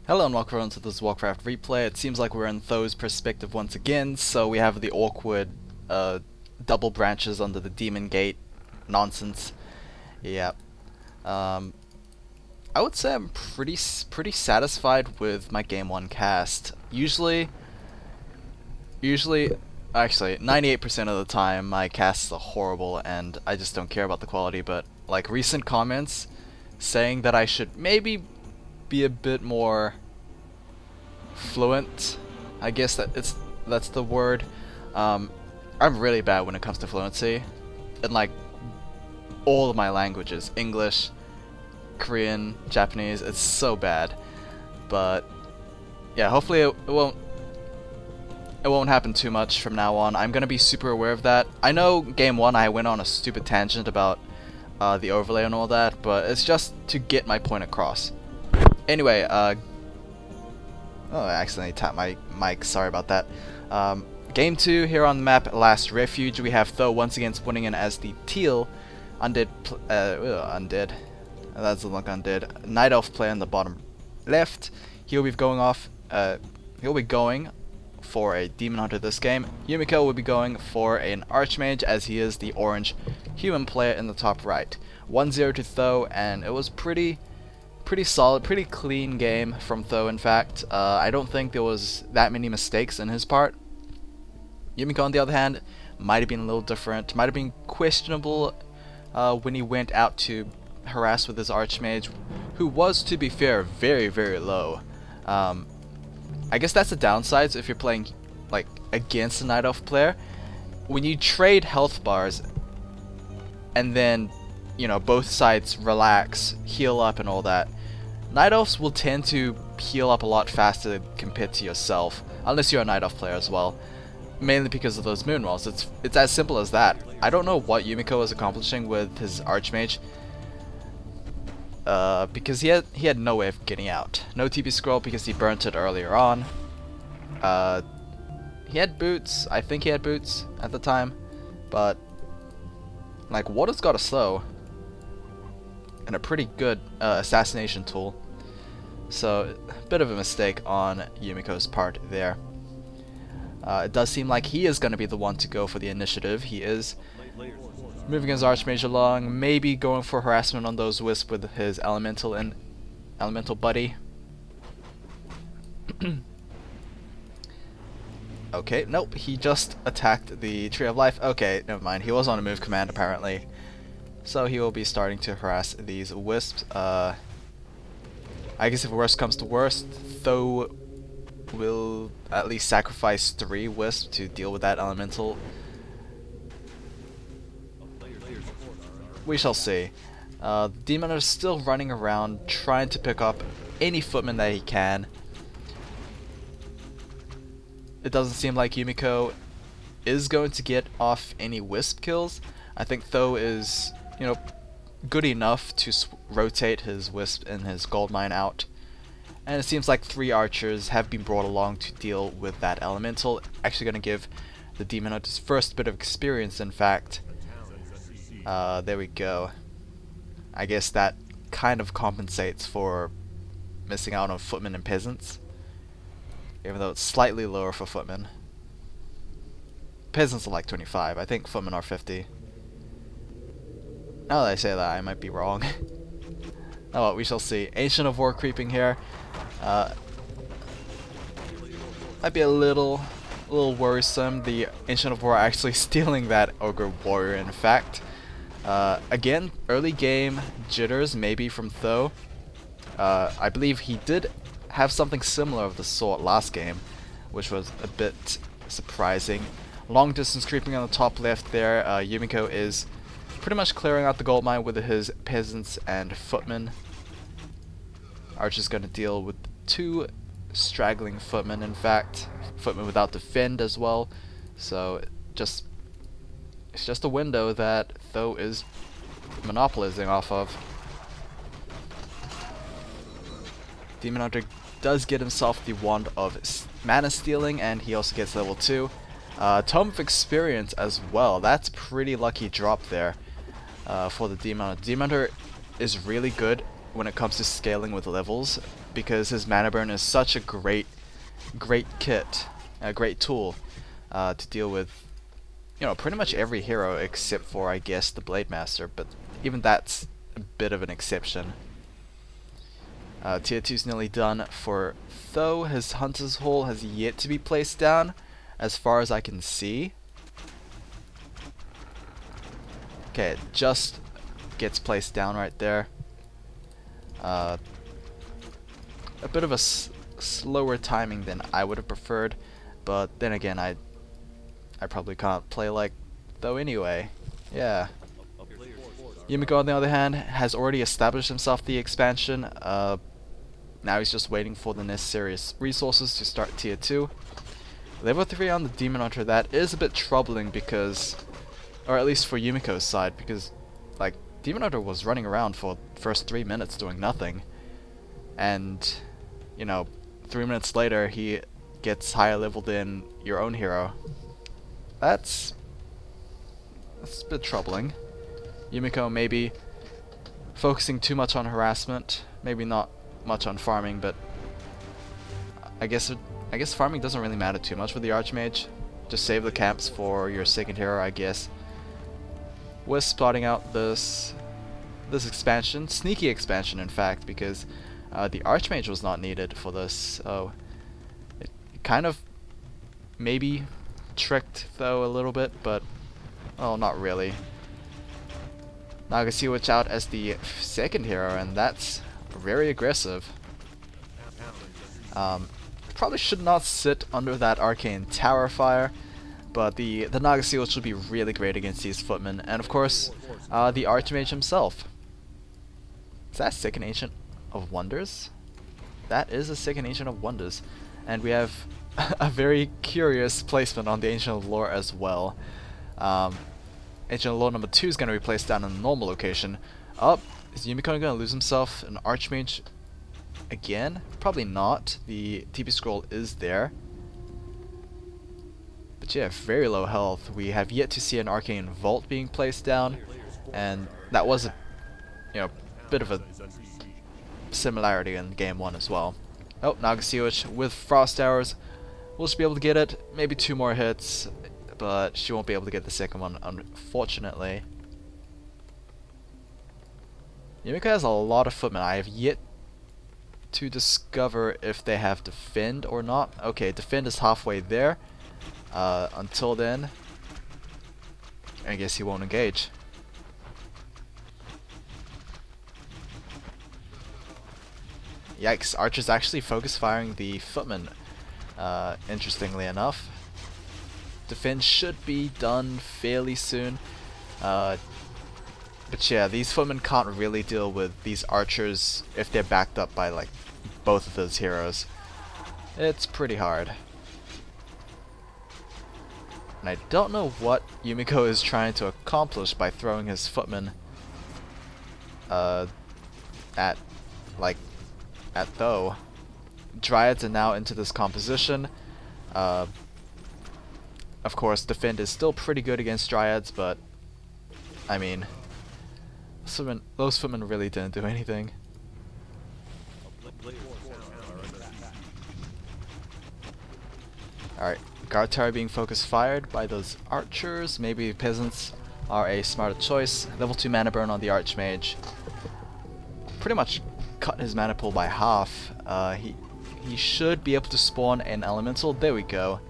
Hello and welcome to this Warcraft replay. It seems like we're in Tho's perspective once again, so we have the awkward double branches under the demon gate nonsense. Yeah. I would say I'm pretty satisfied with my game 1 cast. Usually actually 98% of the time my casts are horrible and I just don't care about the quality, but like recent comments saying that I should maybe be a bit more fluent, I guess that's the word. I'm really bad when it comes to fluency in like all of my languages, English, Korean, Japanese. It's so bad, but yeah, hopefully it won't happen too much from now on. I'm gonna be super aware of that. I know game 1 I went on a stupid tangent about the overlay and all that, but it's just to get my point across. Anyway, oh, I accidentally tapped my mic, sorry about that. Game 2 here on the map, Last Refuge. We have Tho once again spawning in as the teal undead, undead. That doesn't look undead. Night Elf player in the bottom left. He'll be going for a Demon Hunter this game. Yumiko will be going for an Archmage as he is the orange human player in the top right. 1-0 to Tho, and it was pretty solid, pretty clean game from Tho. In fact, I don't think there was that many mistakes in his part. Yumiko on the other hand might have been a little different, might have been questionable when he went out to harass with his Archmage, who was, to be fair, very low. I guess that's the downside. So if you're playing like against a Night Elf player, when you trade health bars and then, you know, both sides relax, heal up and all that, Night Elves will tend to heal up a lot faster compared to yourself, unless you're a Night Elf player as well, mainly because of those moon walls. It's as simple as that. I don't know what Yumiko was accomplishing with his Archmage, because he had no way of getting out. No TP scroll because he burnt it earlier on. He had boots. I think he had boots at the time, but like water's got a slow and a pretty good assassination tool. So a bit of a mistake on Yumiko's part there. It does seem like he is going to be the one to go for the initiative. He is moving his Archmage along, maybe going for harassment on those Wisp with his Elemental and Elemental buddy. Okay, nope, he just attacked the Tree of Life. Okay, never mind, he was on a move command apparently. So he will be starting to harass these Wisps. I guess if worst comes to worst, Tho will at least sacrifice 3 Wisps to deal with that Elemental. We shall see. The Demon is still running around trying to pick up any footman that he can. It doesn't seem like Yumiko is going to get off any Wisp kills. I think Tho is, you know, good enough to rotate his Wisp and his Goldmine out. And it seems like 3 archers have been brought along to deal with that Elemental. Actually going to give the Demon Hunter his first bit of experience, in fact. There we go. I guess that kind of compensates for missing out on footmen and peasants, even though it's slightly lower for footmen. Peasants are like 25. I think footmen are 50. Now that I say that, I might be wrong. Oh well, we shall see. Ancient of War creeping here. Might be a little worrisome. The Ancient of War actually stealing that Ogre Warrior, in fact. Again, early game jitters maybe from Tho. I believe he did have something similar of the sort last game, which was a bit surprising. Long distance creeping on the top left there. Yumiko is pretty much clearing out the gold mine with his peasants and footmen. Archer's going to deal with 2 straggling footmen, in fact. Footmen without defend as well. So it's just a window that Tho is monopolizing off of. Demon Hunter does get himself the Wand of Mana Stealing, and he also gets level 2. Tome of Experience as well. That's pretty lucky drop there for the Demon Hunter. Demon Hunter is really good when it comes to scaling with levels. because his mana burn is such a great kit, a great tool to deal with, you know, pretty much every hero except for, I guess, the Blade Master, but even that's a bit of an exception. Tier 2's nearly done for Tho. His Hunter's Hole has yet to be placed down, as far as I can see. Okay, it just gets placed down right there. A bit of a slower timing than I would have preferred, but then again, I probably can't play like Tho anyway. Yeah. Yumiko, on the other hand, has already established himself the expansion. Now he's just waiting for the necessary resources to start tier 2. Level 3 on the Demon Hunter, that is a bit troubling because, or at least for Yumiko's side, because like Demon Hunter was running around for the first 3 minutes doing nothing, and you know, 3 minutes later he gets higher level than your own hero. That's a bit troubling. Yumiko maybe focusing too much on harassment, maybe not much on farming, but I guess farming doesn't really matter too much with the Archmage. Just save the camps for your second hero, I guess. Wisp plotting out this expansion, sneaky expansion in fact, because the Archmage was not needed for this, so it kind of maybe tricked Tho a little bit, but oh, not really. Nagasiwich out as the second hero, and that's very aggressive. Probably should not sit under that arcane tower fire, but the Nagasiwich would be really great against these footmen, and of course the Archmage himself. Is that second Ancient of Wonders? That is a second Ancient of Wonders, and we have a very curious placement on the Ancient of Lore as well. Ancient of Lore number 2 is going to be placed down in the normal location. Is Yumiko going to lose himself an Archmage again? Probably not. The TP scroll is there. But yeah, very low health. We have yet to see an Arcane Vault being placed down, and that was a bit of a similarity in game 1 as well. Oh, Nagasiwich with Frost Arrows. Will she be able to get it? Maybe 2 more hits, but she won't be able to get the second one, unfortunately. Yumiko has a lot of footmen. I have yet to discover if they have Defend or not. Okay, Defend is halfway there. Until then, I guess he won't engage. Yikes, Archer's actually focus firing the footmen, interestingly enough. Defend should be done fairly soon. But yeah, these footmen can't really deal with these archers if they're backed up by like both of those heroes. It's pretty hard. And I don't know what Yumiko is trying to accomplish by throwing his footmen at Tho. Dryads are now into this composition. Of course, Defend is still pretty good against Dryads, but I mean, those footmen really didn't do anything. Alright, guard tower being focus fired by those archers. Maybe peasants are a smarter choice. Level 2 mana burn on the Archmage. Pretty much cut his mana pool by half. He should be able to spawn an elemental. There we go.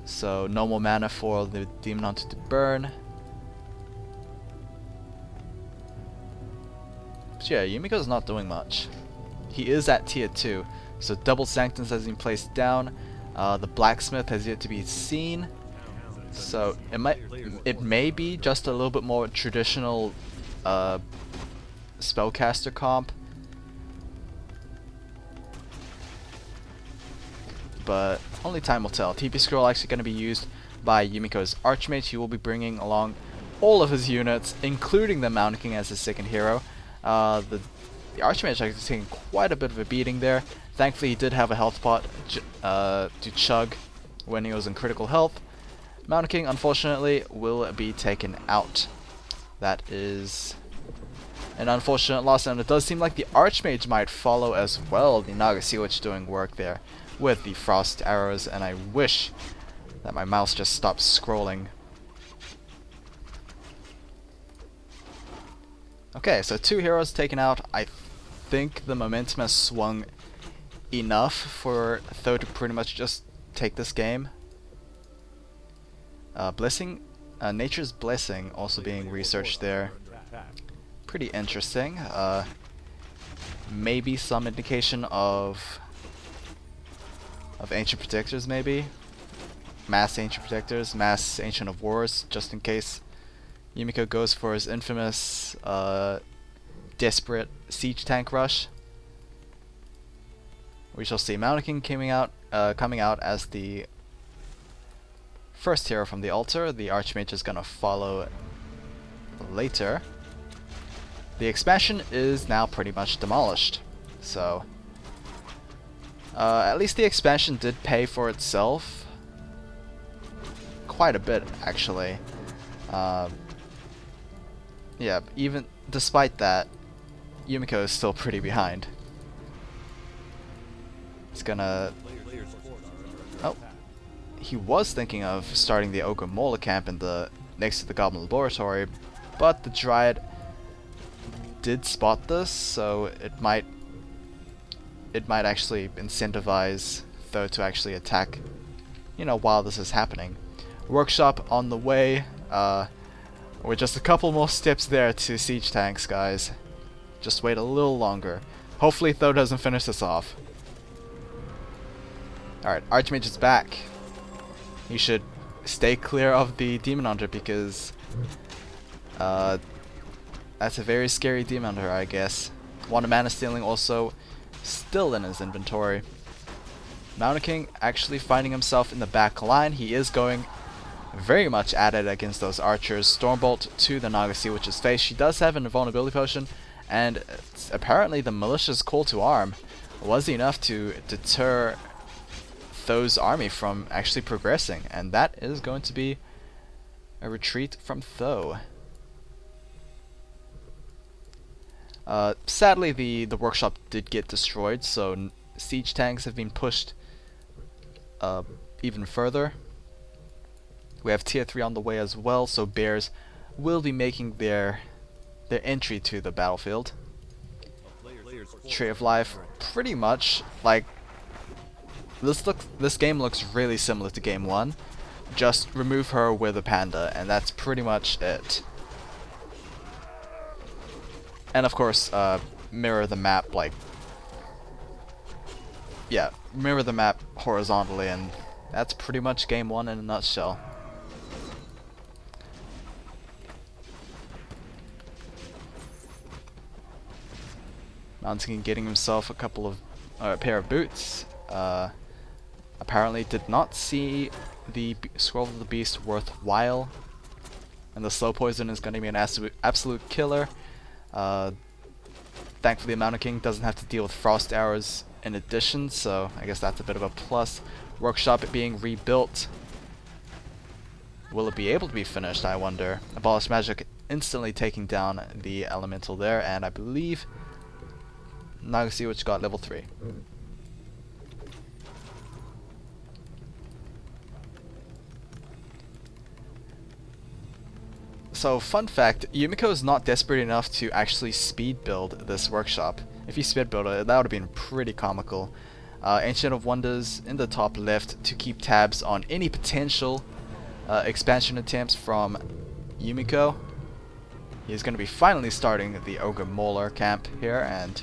So no more mana for the Demon Hunter to burn. But yeah, Yumiko's not doing much. He is at tier 2, so double Sanctums has been placed down. The Blacksmith has yet to be seen, so it may be just a little bit more traditional spellcaster comp, but only time will tell. TP scroll actually going to be used by Yumiko's Archmage. He will be bringing along all of his units, including the Mountain King as his second hero. The Archmage actually taking quite a bit of a beating there. Thankfully, he did have a health pot to chug when he was in critical health. Mountain King, unfortunately, will be taken out. That is an unfortunate loss, and it does seem like the Archmage might follow as well. The Nagasiwich doing work there with the frost arrows, and I wish that my mouse just stopped scrolling. Okay, so 2 heroes taken out. I think the momentum has swung enough for Tho to pretty much just take this game. Nature's Blessing also being researched there. Pretty interesting. Maybe some indication of Ancient Protectors, maybe? Mass Ancient Protectors, Mass Ancient of Wars, just in case Yumiko goes for his infamous desperate siege tank rush. We shall see. Mountain coming out as the first hero from the altar. The Archmage is gonna follow later. The expansion is now pretty much demolished, so at least the expansion did pay for itself quite a bit, actually. Yeah, even despite that, Yumiko is still pretty behind. He's gonna... Oh. He was thinking of starting the Ogre Mola camp in the next to the Goblin Laboratory, but the Dryad did spot this, so it might actually incentivize Tho to actually attack, you know, while this is happening. Workshop on the way. We're just a couple more steps there to siege tanks, guys. Just wait a little longer. Hopefully Tho doesn't finish this off. Alright, Archmage is back. He should stay clear of the Demon Hunter because that's a very scary Demon Hunter, I guess. One Mana Stealing also still in his inventory. Mountain King actually finding himself in the back line. He is going very much at it against those archers. Stormbolt to the Nagasiwich's face. She does have an invulnerability potion, and apparently the militia's call to arm was enough to deter Tho's army from actually progressing, and that is going to be a retreat from Tho. Sadly, the workshop did get destroyed, so siege tanks have been pushed even further. We have tier 3 on the way as well, so bears will be making their entry to the battlefield. Tree of Life, pretty much like this game looks really similar to game 1. Just remove her with a panda, and that's pretty much it. And of course, mirror the map, like, yeah, mirror the map horizontally, and that's pretty much game 1 in a nutshell. Mountain getting himself a couple of a pair of boots. Apparently did not see the Scroll of the Beast worthwhile, and the slow poison is going to be an absolute killer. Thankfully, the Mountain King doesn't have to deal with frost arrows in addition, so I guess that's a bit of a plus. Workshop being rebuilt. Will it be able to be finished, I wonder? Abolish Magic instantly taking down the elemental there, and I believe Nagasiwich got level 3. So, fun fact, Yumiko is not desperate enough to actually speed build this workshop. If you speed build it, that would have been pretty comical. Ancient of Wonders in the top left to keep tabs on any potential expansion attempts from Yumiko. He's going to be finally starting the Ogre Molar camp here and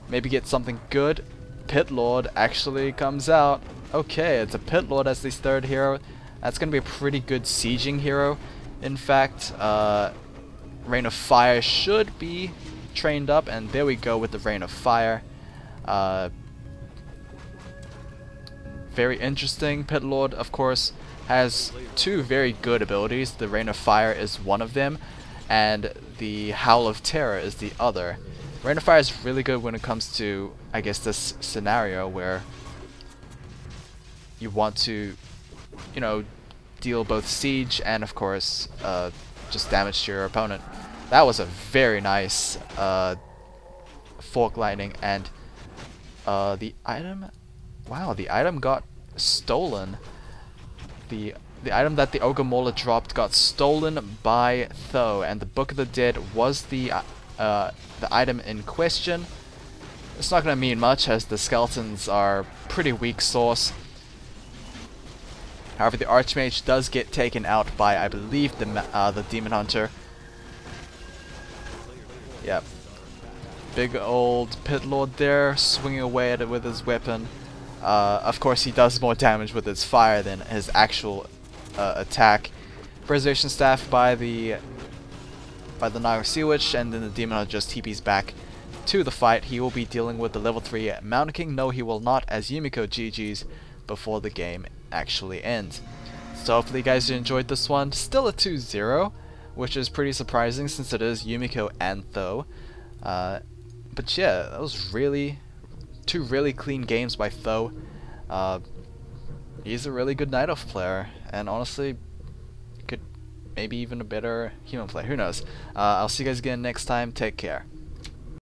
maybe get something good. Pit Lord actually comes out. Okay, it's a Pit Lord as the third hero. That's going to be a pretty good sieging hero. In fact, Rain of Fire should be trained up, and there we go with the Rain of Fire. Very interesting. Pit Lord, of course, has 2 very good abilities. The Rain of Fire is one of them, and the Howl of Terror is the other. Rain of Fire is really good when it comes to, I guess, this scenario where you want to, you know, deal both siege and, of course, just damage to your opponent. That was a very nice fork lightning, and the item, wow, the item got stolen. The item that the Ogre Mauler dropped got stolen by Tho, and the Book of the Dead was the item in question. It's not going to mean much, as the skeletons are pretty weak source. However, the Archmage does get taken out by, I believe, the Demon Hunter. Yep. Big old Pit Lord there, swinging away at it with his weapon. Of course, he does more damage with his fire than his actual attack. Preservation Staff by the Naga Sea Witch, and then the Demon Hunter just TPs back to the fight. He will be dealing with the level 3 Mountain King. No, he will not, as Yumiko GG's before the game actually ends. So hopefully you guys enjoyed this one. Still a 2-0, which is pretty surprising since it is Yumiko and Tho. But yeah, that was two really clean games by Tho. He's a really good Night Elf player, and honestly, could maybe even a better human player. Who knows? I'll see you guys again next time. Take care.